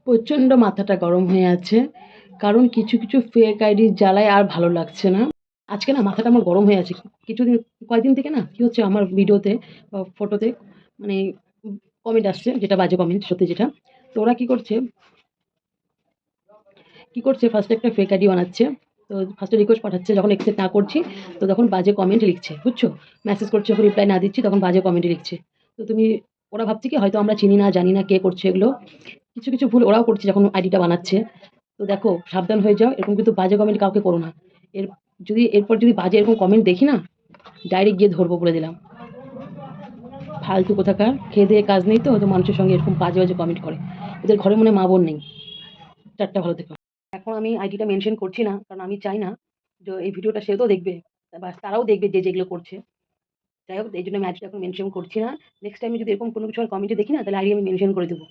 প্রচণ্ড মাথাটা গরম হয়ে আছে, কারণ কিছু কিছু ফেক আইডির জ্বালায় আর ভালো লাগছে না। আজকে না মাথাটা আমার গরম হয়ে আছে। কিছুদিন কয়েকদিন থেকে না কি হচ্ছে, আমার ভিডিওতে বা ফটোতে মানে কমেন্ট আসছে, যেটা বাজে কমেন্ট সত্যি যেটা। তো ওরা কি করছে ফার্স্টে একটা ফেক আইডি বানাচ্ছে। তো ফার্স্টে রিকোয়েস্ট পাঠাচ্ছে, যখন অ্যাকসেপ্ট না করছি তো তখন বাজে কমেন্ট লিখছে, বুঝছো? মেসেজ করছে, যখন রিপ্লাই না দিচ্ছি তখন বাজে কমেন্ট লিখছে। তো ওরা ভাবছে কি হয়তো আমরা চিনি না, জানি না কে করছে এগুলো। কিছু কিছু ভুল ওরাও করছে যখন আইডিটা বানাচ্ছে। তো দেখো, সাবধান হয়ে যাও, এরকম কিন্তু বাজে কমেন্ট কাউকে করো না। এর এরপর যদি বাজে এরকম কমেন্ট দেখি না, ডাইরেক্ট গিয়ে ধরবো বলে দিলাম। ফালতু কোথাকার, খেয়ে দিয়ে কাজ নেই তো হয়তো মানুষের সঙ্গে এরকম বাজে বাজে কমেন্ট করে। এদের ঘরে মনে হয় মা বোন নেই। চারটা ভালো থেকো। এখন আমি আইডিটা মেনশন করছি না, কারণ আমি চাই না যে এই ভিডিওটা সেও তো দেখবে, বা তারাও দেখবে যে যেগুলো করছে। যাই হোক, এই জন্য আমি আইডিটা এখন মেনশন করছি না। নেক্সট টাইমে যদি এরকম কোনো কিছু কমেন্টে দেখি না, তাহলে আইডি আমি মেনশন করে দেবো।